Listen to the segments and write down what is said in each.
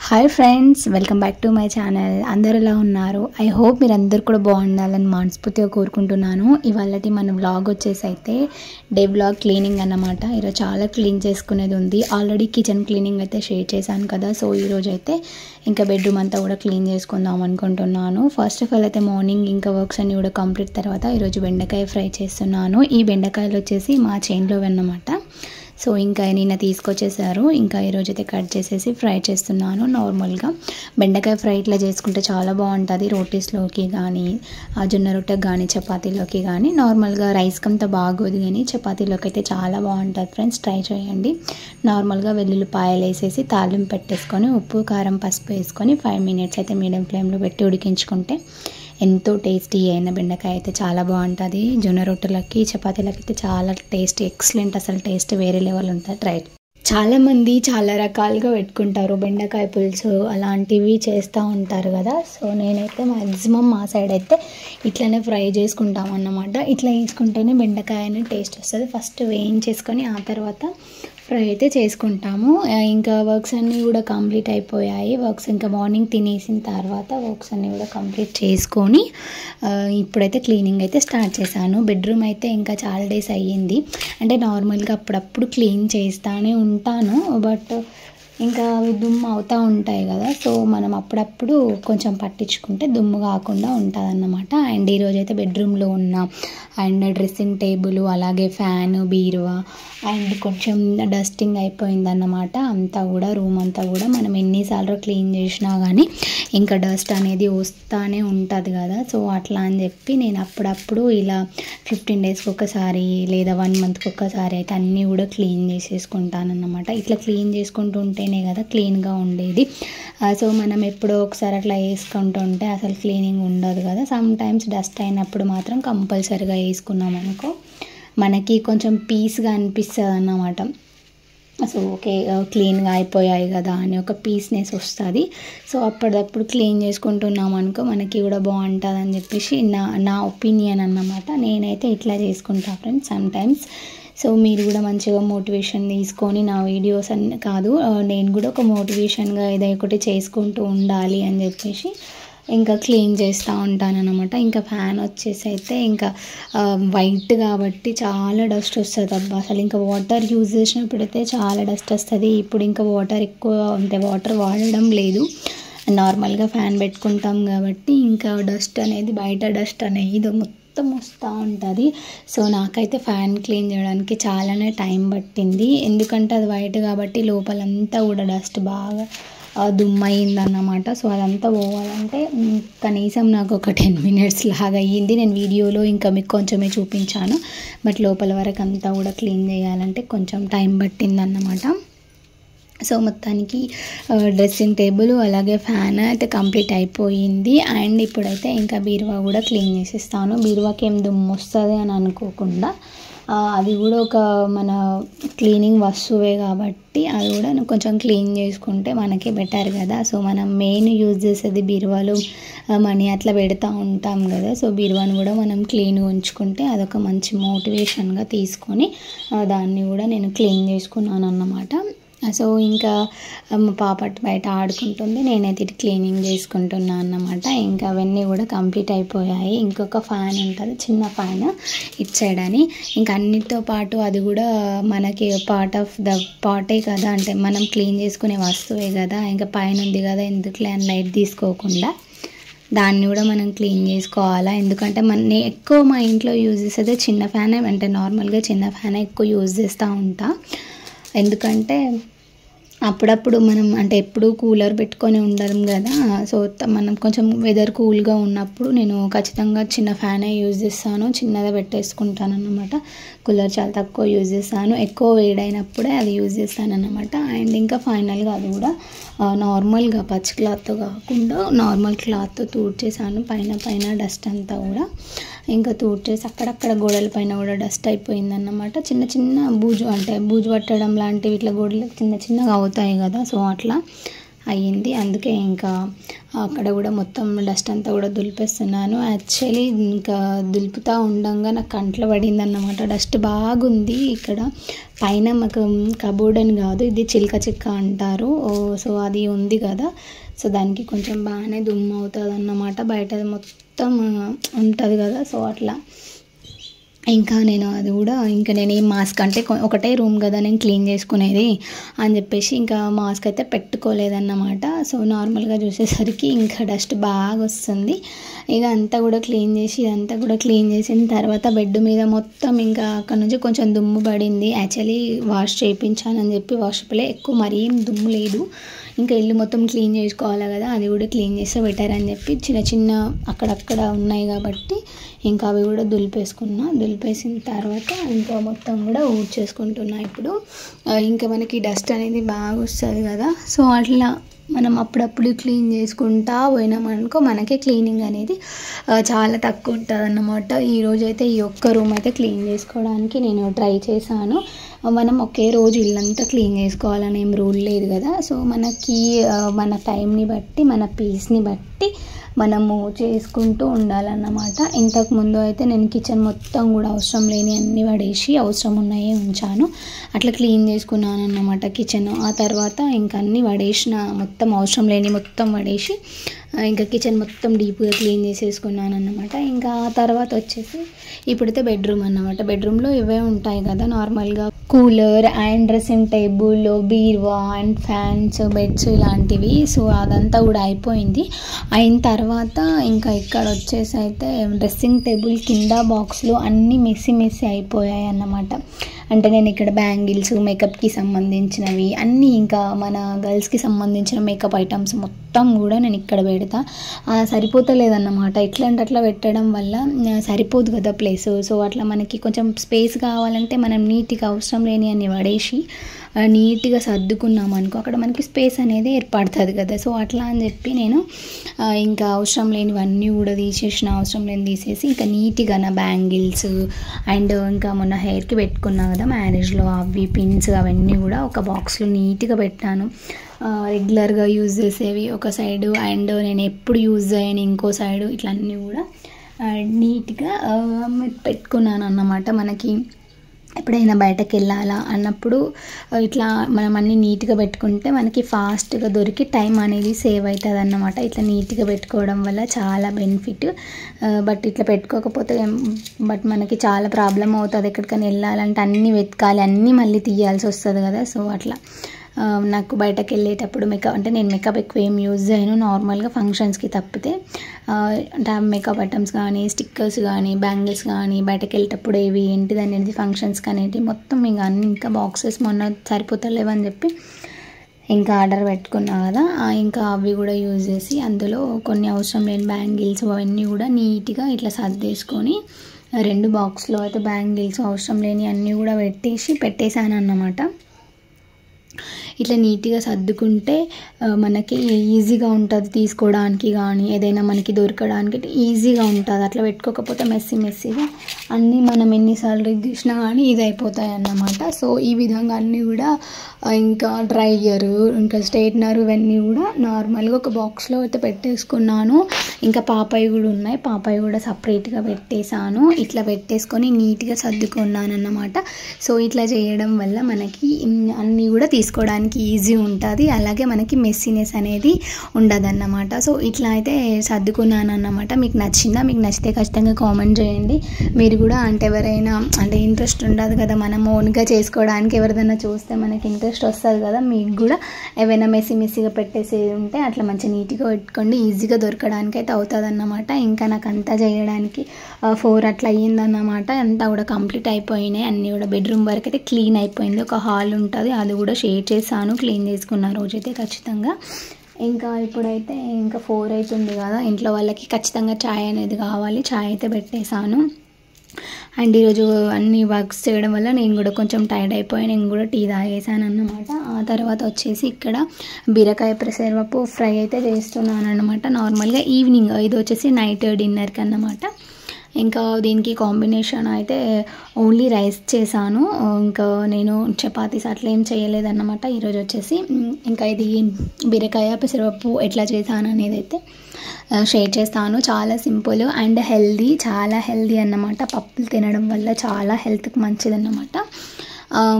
Hi friends, welcome back to my channel. అందరు ఎలా ఉన్నారు? ఐ హోప్ మీరు అందరు కూడా బాగుండాలని మనస్ఫూర్తిగా కోరుకుంటున్నాను. ఇవాళటి మన వ్లాగ్ వచ్చేసి అయితే డే వ్లాగ్ క్లీనింగ్ అన్నమాట. ఈరోజు చాలా క్లీన్ చేసుకునేది ఉంది. ఆల్రెడీ కిచెన్ క్లీనింగ్ అయితే షేర్ చేశాను కదా. సో ఈరోజు అయితే ఇంకా బెడ్రూమ్ అంతా కూడా క్లీన్ చేసుకుందాం అనుకుంటున్నాను. ఫస్ట్ ఆఫ్ ఆల్ అయితే మార్నింగ్ ఇంకా వర్క్స్ అన్నీ కూడా కంప్లీట్ తర్వాత ఈరోజు బెండకాయ ఫ్రై చేస్తున్నాను. ఈ బెండకాయలు వచ్చేసి మా చేనులో అన్నమాట. సో ఇంకా నిన్న తీసుకొచ్చేసారు. ఇంకా ఈరోజు అయితే కట్ చేసేసి ఫ్రై చేస్తున్నాను. నార్మల్గా బెండకాయ ఫ్రై ఇట్లా చేసుకుంటే చాలా బాగుంటుంది. రోటీస్లోకి కానీ, జొన్న రొట్టెకి కానీ, చపాతీలోకి కానీ. నార్మల్గా రైస్కి అంతా బాగోదు కానీ చపాతీలోకి అయితే చాలా బాగుంటుంది ఫ్రెండ్స్. ట్రై చేయండి. నార్మల్గా వెల్లుల్లిపాయలు వేసేసి తాలింపు పెట్టేసుకొని ఉప్పు కారం పసుపు వేసుకొని 5 minutes అయితే మీడియం ఫ్లేమ్లో పెట్టి ఉడికించుకుంటే ఎంతో టేస్టీ అయిన బెండకాయ అయితే చాలా బాగుంటుంది. జొన్న రొట్టెలకి చపాతీలకి అయితే చాలా టేస్టీ, ఎక్సలెంట్, అసలు టేస్ట్ వేరే లెవెల్ ఉంటుంది. ట్రై. చాలామంది చాలా రకాలుగా పెట్టుకుంటారు. బెండకాయ పులుసు అలాంటివి చేస్తూ ఉంటారు కదా. సో నేనైతే మ్యాక్సిమం మా సైడ్ అయితే ఇట్లనే ఫ్రై చేసుకుంటాం అన్నమాట. ఇట్లా వేసుకుంటేనే బెండకాయని టేస్ట్ వస్తుంది. ఫస్ట్ వేయించేసుకొని ఆ తర్వాత ఫ్రై అయితే చేసుకుంటాము. ఇంకా వర్క్స్ అన్నీ కూడా కంప్లీట్ అయిపోయాయి. వర్క్స్ ఇంకా మార్నింగ్ తినేసిన తర్వాత వర్క్స్ అన్నీ కూడా కంప్లీట్ చేసుకొని ఇప్పుడైతే క్లీనింగ్ అయితే స్టార్ట్ చేశాను. బెడ్రూమ్ అయితే ఇంకా చాలా డేస్ అయ్యింది. అంటే నార్మల్గా అప్పుడప్పుడు క్లీన్ చేస్తూనే ఉంటాను. బట్ ఇంకా అవి దుమ్ము అవుతూ ఉంటాయి కదా. సో మనం అప్పుడప్పుడు కొంచెం పట్టించుకుంటే దుమ్ము కాకుండా ఉంటుంది అన్నమాట. అండ్ ఈరోజు అయితే బెడ్రూమ్లో ఉన్న అండ్ డ్రెస్సింగ్ టేబుల్, అలాగే ఫ్యాన్, బీరువా అండ్ కొంచెం డస్టింగ్ అయిపోయిందన్నమాట. అంతా కూడా రూమ్ అంతా కూడా మనం ఎన్నిసార్లు క్లీన్ చేసినా కానీ ఇంకా డస్ట్ అనేది వస్తూనే ఉంటుంది కదా. సో అట్లా అని చెప్పి నేను అప్పుడప్పుడు ఇలా 15 daysకి ఒకసారి లేదా 1 monthకి ఒకసారి అయితే అన్నీ కూడా క్లీన్ చేసేసుకుంటాను అన్నమాట. ఇట్లా క్లీన్ చేసుకుంటూ ఉంటేనే కదా క్లీన్గా ఉండేది. సో మనం ఎప్పుడో ఒకసారి అట్లా వేసుకుంటూ ఉంటే అసలు క్లీనింగ్ ఉండదు కదా. సమ్ టైమ్స్ డస్ట్ అయినప్పుడు మాత్రం కంపల్సరీగా వేసుకున్నాం అనుకో మనకి కొంచెం పీస్గా అనిపిస్తుంది అన్నమాట. సో ఓకే, క్లీన్గా అయిపోయాయి కదా అని ఒక పీస్నెస్ వస్తుంది. సో అప్పటిదప్పుడు క్లీన్ చేసుకుంటున్నాం అనుకో మనకి కూడా బాగుంటుంది అని చెప్పేసి నా ఒపీనియన్ అన్నమాట. నేనైతే ఇట్లా చేసుకుంటా ఫ్రెండ్స్ సమ్ టైమ్స్. సో మీరు కూడా మంచిగా మోటివేషన్ తీసుకొని నా వీడియోస్ అన్నీ కాదు, నేను కూడా ఒక మోటివేషన్గా ఏదో ఒకటి చేసుకుంటూ ఉండాలి అని చెప్పేసి ఇంకా క్లీన్ చేస్తూ ఉంటాను అనమాట. ఇంకా ఫ్యాన్ వచ్చేసి అయితే ఇంకా వైట్ కాబట్టి చాలా డస్ట్ వస్తుంది అబ్బా. అసలు ఇంకా వాటర్ యూజ్ చేసినప్పుడైతే చాలా డస్ట్ వస్తుంది. ఇప్పుడు ఇంకా వాటర్ ఎక్కువ అంటే వాటర్ వాడడం లేదు, నార్మల్గా ఫ్యాన్ పెట్టుకుంటాం కాబట్టి ఇంకా డస్ట్ అనేది బయట డస్ట్ అనేది మొత్తం వస్తూ ఉంటుంది. సో నాకైతే ఫ్యాన్ క్లీన్ చేయడానికి చాలానే టైం పట్టింది. ఎందుకంటే అది వైట్ కాబట్టి లోపలంతా కూడా డస్ట్ బాగా దుమ్మైందన్నమాట. సో అదంతా పోవాలంటే కనీసం నాకు ఒక 10 minutes లాగా అయ్యింది. నేను వీడియోలో ఇంకా మీకు కొంచెమే చూపించాను, బట్ లోపల వరకు అంతా కూడా క్లీన్ చేయాలంటే కొంచెం టైం పట్టిందన్నమాట. సో మొత్తానికి డ్రెస్సింగ్ టేబుల్ అలాగే ఫ్యాన్ అయితే కంప్లీట్ అయిపోయింది. అండ్ ఇప్పుడైతే ఇంకా బీరువా కూడా క్లీన్ చేసేస్తాను. బీరువాకి ఏం దుమ్ము వస్తుంది అని అనుకోకుండా అది కూడా ఒక మన క్లీనింగ్ వస్తువే కాబట్టి అది కూడా కొంచెం క్లీన్ చేసుకుంటే మనకి బెటర్ కదా. సో మనం మెయిన్ యూజ్ చేసేది బీరువాలో మనీ అట్లా పెడతా ఉంటాం కదా. సో బీరువాను కూడా మనం క్లీన్గా ఉంచుకుంటే అదొక మంచి మోటివేషన్గా తీసుకొని దాన్ని కూడా నేను క్లీన్ చేసుకున్నాను అన్నమాట. సో ఇంకా మా పాప బయట ఆడుకుంటుంది, నేనైతే ఇటు క్లీనింగ్ చేసుకుంటున్నాను అన్నమాట. ఇంకా అవన్నీ కూడా కంప్లీట్ అయిపోయాయి. ఇంకొక ఫ్యాన్ ఉంటుంది, చిన్న ఫ్యాన్ ఇటు సైడ్ అని. ఇంకా అన్నిటితో పాటు అది కూడా మనకి పార్ట్ ఆఫ్ ద పార్టే కదా, అంటే మనం క్లీన్ చేసుకునే వస్తువే కదా. ఇంకా పైన ఉంది కదా ఎందుకులే అని లైట్ తీసుకోకుండా దాన్ని కూడా మనం క్లీన్ చేసుకోవాలా. ఎందుకంటే ఎక్కువ మా ఇంట్లో యూజ్ చేసేది చిన్న ఫ్యానే, అంటే నార్మల్గా చిన్న ఫ్యానే ఎక్కువ యూజ్ చేస్తూ ఉంటా. ఎందుకంటే అప్పుడప్పుడు మనం అంటే ఎప్పుడు కూలర్ పెట్టుకొని ఉండడం కదా. సో మనం కొంచెం వెదర్ కూల్గా ఉన్నప్పుడు నేను ఖచ్చితంగా చిన్న ఫ్యానే యూజ్ చేస్తాను, చిన్నదే పెట్టేసుకుంటాను అన్నమాట. కూలర్ చాలా తక్కువ యూజ్ చేస్తాను, ఎక్కువ వేడైనప్పుడే అది యూజ్ చేస్తాను అన్నమాట. అండ్ ఇంకా ఫైనల్గా అది కూడా నార్మల్గా పచ్చి క్లాత్తో కాకుండా నార్మల్ క్లాత్తో తూడ్చేసాను పైన డస్ట్ అంతా కూడా. ఇంకా తూడ్చేసి అక్కడక్కడ గోడల పైన కూడా డస్ట్ అయిపోయిందన్నమాట. చిన్న చిన్న బూజు పట్టడం లాంటివి ఇట్లా గోడలు చిన్నగా అవుతాయి కదా. సో అట్లా అయ్యింది. అందుకే ఇంకా అక్కడ కూడా మొత్తం డస్ట్ అంతా కూడా దులిపేస్తున్నాను. యాక్చువల్లీ ఇంకా దులుపుతూ ఉండంగా నాకు కంట్లో పడింది అన్నమాట. డస్ట్ బాగుంది ఇక్కడ పైన. మాకు కబోర్డ్ అని కాదు, ఇది చిల్క చిక్క అంటారు. సో అది ఉంది కదా, సో దానికి కొంచెం బాగానే దుమ్ము అవుతుంది అన్నమాట. బయట మొత్తం ఉంటుంది కదా, సో అట్లా ఇంకా నేను అది కూడా ఇంకా నేను ఏం మాస్క్ అంటే ఒకటే రూమ్ కదా నేను క్లీన్ చేసుకునేది అని చెప్పేసి ఇంకా మాస్క్ అయితే పెట్టుకోలేదన్నమాట. సో నార్మల్గా చూసేసరికి ఇంకా డస్ట్ బాగా వస్తుంది. ఇక అంతా కూడా క్లీన్ చేసి ఇదంతా కూడా క్లీన్ చేసిన తర్వాత బెడ్ మీద మొత్తం ఇంకా అక్కడ నుంచి కొంచెం దుమ్ము పడింది. యాక్చువల్లీ వాష్ చేయించానని చెప్పి వాషప్లే ఎక్కువ మరీ ఏం దుమ్ము లేదు. ఇంకా ఇల్లు మొత్తం క్లీన్ చేసుకోవాలి కదా, అది కూడా క్లీన్ చేస్తే బెటర్ అని చెప్పి చిన్న చిన్న అక్కడక్కడ ఉన్నాయి కాబట్టి ఇంకా అవి కూడా దులిపేసిన తర్వాత ఇంకా మొత్తం కూడా ఊడ్చేసుకుంటున్నా. ఇప్పుడు ఇంకా మనకి డస్ట్ అనేది బాగా వస్తుంది కదా, సో అట్లా మనం అప్పుడప్పుడు క్లీన్ చేసుకుంటా పోయినామనుకో మనకే క్లీనింగ్ అనేది చాలా తక్కువ ఉంటుంది అన్నమాట. ఈరోజు అయితే ఈ ఒక్క రూమ్ అయితే క్లీన్ చేసుకోవడానికి నేను ట్రై చేశాను. మనం ఒకే రోజు ఇల్లంతా క్లీన్ చేసుకోవాలని ఏం రూల్ లేదు కదా, సో మనకి మన టైంని బట్టి మన పీస్ని బట్టి మనము చేసుకుంటూ ఉండాలన్నమాట. ఇంతకుముందు అయితే నేను కిచెన్ మొత్తం కూడా అవసరం లేని అన్నీ పడేసి అవసరం ఉన్నాయే ఉంచాను. అట్లా క్లీన్ చేసుకున్నాను అన్నమాట కిచెన్. ఆ తర్వాత ఇంకా అన్నీ పడేసిన, మొత్తం అవసరం లేని మొత్తం పడేసి ఇంకా కిచెన్ మొత్తం డీప్గా క్లీన్ చేసేసుకున్నాను అన్నమాట. ఇంకా ఆ తర్వాత వచ్చేసి ఇప్పుడైతే బెడ్రూమ్ అన్నమాట. బెడ్రూమ్లో ఇవే ఉంటాయి కదా నార్మల్గా, కూలర్ అండ్ డ్రెస్సింగ్ టేబుల్, బీరువా అండ్ ఫ్యాన్స్, బెడ్స్ ఇలాంటివి. సో అదంతా కూడా అయిపోయింది. అయిన తర్వాత ఇంకా ఇక్కడ వచ్చేసి అయితే డ్రెస్సింగ్ టేబుల్ కింద బాక్స్లో అన్నీ మెస్సీ అయిపోయాయి అన్నమాట. అంటే నేను ఇక్కడ బ్యాంగిల్స్, మేకప్కి సంబంధించినవి అన్నీ, ఇంకా మన గర్ల్స్కి సంబంధించిన మేకప్ ఐటమ్స్ మొత్తం కూడా నేను ఇక్కడ పెడతా. సరిపోతలేదన్నమాట. ఎట్లంటే అట్లా పెట్టడం వల్ల సరిపోదు కదా ప్లేస్. సో అట్లా మనకి కొంచెం స్పేస్ కావాలంటే మనం నీట్గా అవసరం లేని అన్ని పడేసి నీట్గా సర్దుకున్నాం అనుకో అక్కడ మనకి స్పేస్ అనేది ఏర్పడుతుంది కదా. సో అట్లా అని చెప్పి నేను ఇంకా అవసరం లేనివన్నీ కూడా అవసరం లేని తీసేసి ఇంకా నీట్గా నా బ్యాంగిల్స్ అండ్ ఇంకా మొన్న హెయిర్కి పెట్టుకున్నా కదా మ్యారేజ్లో, అవి పిన్స్ అవన్నీ కూడా ఒక బాక్స్లో నీట్గా పెట్టాను. రెగ్యులర్గా యూజ్ చేసేవి ఒక సైడు అండ్ నేను ఎప్పుడు యూజ్ చేయని ఇంకో సైడు, ఇట్లా అన్నీ కూడా నీట్గా పెట్టుకున్నాను అన్నమాట. మనకి ఎప్పుడైనా బయటకు వెళ్ళాలా అన్నప్పుడు ఇట్లా మనం అన్నీ నీట్గా పెట్టుకుంటే మనకి ఫాస్ట్గా దొరికి టైం అనేది సేవ్ అవుతుంది అన్నమాట. ఇట్లా నీట్గా పెట్టుకోవడం వల్ల చాలా బెనిఫిట్. బట్ ఇట్లా పెట్టుకోకపోతే మనకి చాలా ప్రాబ్లం అవుతుంది. ఎక్కడికైనా వెళ్ళాలంటే అన్నీ వెతకాలి, అన్నీ మళ్ళీ తీయాల్సి వస్తుంది కదా. సో అట్లా నాకు బయటకు వెళ్ళేటప్పుడు నేను మేకప్ ఎక్కువ ఏం యూజ్ చేయను. నార్మల్గా ఫంక్షన్స్కి తప్పితే అంటే మేకప్ ఐటమ్స్ కానీ, స్టిక్కర్స్ కానీ, బ్యాంగిల్స్ కానీ బయటకు వెళ్ళేటప్పుడు ఏవి ఏంటిది అనేది ఫంక్షన్స్కి అనేది మొత్తం ఇంకా అన్ని ఇంకా బాక్సెస్ మొన్న సరిపోతలేవని చెప్పి ఇంకా ఆర్డర్ పెట్టుకున్నా కదా, ఇంకా అవి కూడా యూజ్ చేసి అందులో కొన్ని అవసరం లేని బ్యాంగిల్స్ అవన్నీ కూడా నీట్గా ఇట్లా సర్దేసుకొని 2 బాక్స్లో అయితే బ్యాంగిల్స్ అవసరం లేని అన్నీ కూడా పెట్టేశాను అన్నమాట. ఇట్లా నీట్గా సర్దుకుంటే మనకి ఈజీగా ఉంటుంది తీసుకోవడానికి కానీ ఏదైనా మనకి దొరకడానికి ఈజీగా ఉంటుంది. అట్లా పెట్టుకోకపోతే మెస్సీగా అన్నీ మనం ఎన్నిసార్లు తీసినా కానీ ఇది అయిపోతాయి అన్నమాట. సో ఈ విధంగా అన్నీ కూడా ఇంకా డ్రైయరు, ఇంకా స్ట్రైట్నర్ ఇవన్నీ కూడా నార్మల్గా ఒక బాక్స్లో అయితే పెట్టేసుకున్నాను. ఇంకా పాపాయి కూడా ఉన్నాయి, పాపాయి కూడా సపరేట్గా పెట్టేశాను. ఇట్లా పెట్టేసుకొని నీట్గా సర్దుకున్నాను అన్నమాట. సో ఇట్లా చేయడం వల్ల మనకి అన్నీ కూడా తీసుకోవడానికి ఈజీ ఉంటుంది, అలాగే మనకి మెస్సీనెస్ అనేది ఉండదన్నమాట. సో ఇట్లా అయితే సర్దుకున్నాను అన్నమాట. మీకు నచ్చిందా? మీకు నచ్చితే ఖచ్చితంగా కామెంట్ చేయండి. మీరు కూడా అంటే ఎవరైనా అంటే ఇంట్రెస్ట్ ఉండదు కదా మనం ఓన్గా చేసుకోవడానికి, ఎవరిదైనా చూస్తే మనకి ఇంట్రెస్ట్ వస్తుంది కదా. మీకు కూడా ఏవైనా మెస్సీగా పెట్టేసేది ఉంటే అట్లా మంచిగా నీట్గా పెట్టుకోండి, ఈజీగా దొరకడానికి అయితే అవుతుంది అన్నమాట. ఇంకా నాకు అంతా చేయడానికి 4 అట్లా అయ్యిందన్నమాట. అంతా కూడా కంప్లీట్ అయిపోయినాయి, అన్నీ కూడా బెడ్రూమ్ వరకు అయితే క్లీన్ అయిపోయింది. ఒక హాల్ ఉంటుంది, అది కూడా షేర్ చేశాను, క్లీన్ చేసుకున్న రోజైతే ఖచ్చితంగా. ఇంకా ఇప్పుడైతే ఇంకా 4 అవుతుంది కదా, ఇంట్లో వాళ్ళకి ఖచ్చితంగా ఛాయ్ అనేది కావాలి. ఛాయ్ అయితే పెట్టేశాను. అండ్ ఈరోజు అన్ని వర్క్స్ చేయడం వల్ల నేను కూడా కొంచెం టైర్డ్ అయిపోయి నేను కూడా టీ తాగేసాను అన్నమాట. ఆ తర్వాత వచ్చేసి ఇక్కడ బీరకాయ పెసరపప్పు ఫ్రై అయితే చేస్తున్నాను అన్నమాట. నార్మల్గా ఈవినింగ్, ఇది వచ్చేసి నైట్ డిన్నర్కి అన్నమాట. ఇంకా దీనికి కాంబినేషన్ అయితే ఓన్లీ రైస్ చేశాను. ఇంకా నేను చపాతీస్ అట్లా ఏం చేయలేదన్నమాట ఈరోజు వచ్చేసి. ఇంకా ఇది బీరకాయ పెసరపప్పు ఎట్లా చేశాను అనేది అయితే షేర్ చేస్తాను. చాలా సింపుల్ అండ్ హెల్దీ, చాలా హెల్దీ అన్నమాట. పప్పులు తినడం వల్ల చాలా హెల్త్కి మంచిదన్నమాట.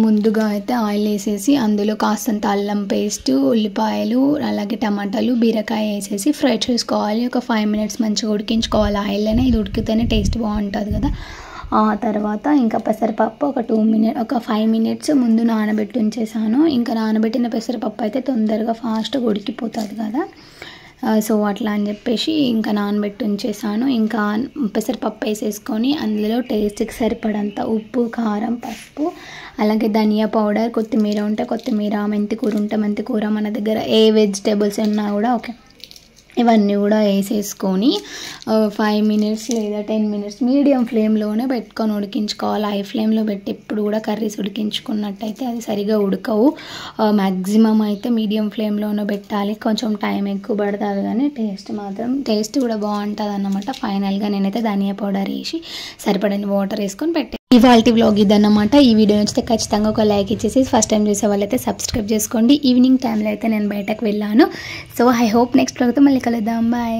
ముందుగా అయితే ఆయిల్ వేసేసి అందులో కాస్తంత అల్లం పేస్ట్, ఉల్లిపాయలు, అలాగే టమాటాలు, బీరకాయ వేసేసి ఫ్రై చేసుకోవాలి. ఒక 5 minutes మంచిగా ఉడికించుకోవాలి ఆయిల్లోనే. ఇది ఉడికితేనే టేస్ట్ బాగుంటుంది కదా. ఆ తర్వాత ఇంకా పెసరపప్పు ఒక 5 minutes ముందు నానబెట్టి ఉంచేసాను. ఇంకా నానబెట్టిన పెసరపప్పు అయితే తొందరగా ఫాస్ట్గా ఉడికిపోతుంది కదా. సో అట్లా అని చెప్పేసి ఇంకా నానబెట్టి ఉంచేసాను. ఇంకా పెసరపప్పు వేసేసుకొని అందులో టేస్ట్కి సరిపడంత ఉప్పు, కారం, పసుపు, అలాగే ధనియా పౌడర్, కొత్తిమీర ఉంటే కొత్తిమీర, మెంతికూర ఉంటే మెంతికూర, మన దగ్గర ఏ వెజిటేబుల్స్ ఉన్నా కూడా ఓకే, ఇవన్నీ కూడా వేసేసుకొని 5 minutes లేదా 10 minutes మీడియం ఫ్లేమ్లోనే పెట్టుకొని ఉడికించుకోవాలి. హై ఫ్లేమ్లో పెట్టి ఎప్పుడు కూడా కర్రీస్ ఉడికించుకున్నట్టయితే అది సరిగా ఉడకవు. మ్యాక్సిమం అయితే మీడియం ఫ్లేమ్లోనే పెట్టాలి. కొంచెం టైం ఎక్కువ పడుతుంది కానీ టేస్ట్ కూడా బాగుంటుంది అన్నమాట. ఫైనల్గా నేనైతే ధనియా పౌడర్ వేసి సరిపడని వాటర్ వేసుకొని పెట్టాను. ఇవాల్టి వ్లాగ్ ఇదన్నమాట. ఈ వీడియో నచ్చితే ఖచ్చితంగా ఒక లైక్ ఇచ్చేసి ఫస్ట్ టైం చూసే వాళ్ళైతే సబ్స్క్రైబ్ చేసుకోండి. ఈవినింగ్ టైంలో అయితే నేను బయటకు వెళ్ళాను. సో ఐ హోప్ నెక్స్ట్ వ్లాగ్తో మళ్ళీ కలుద్దాం. బాయ్.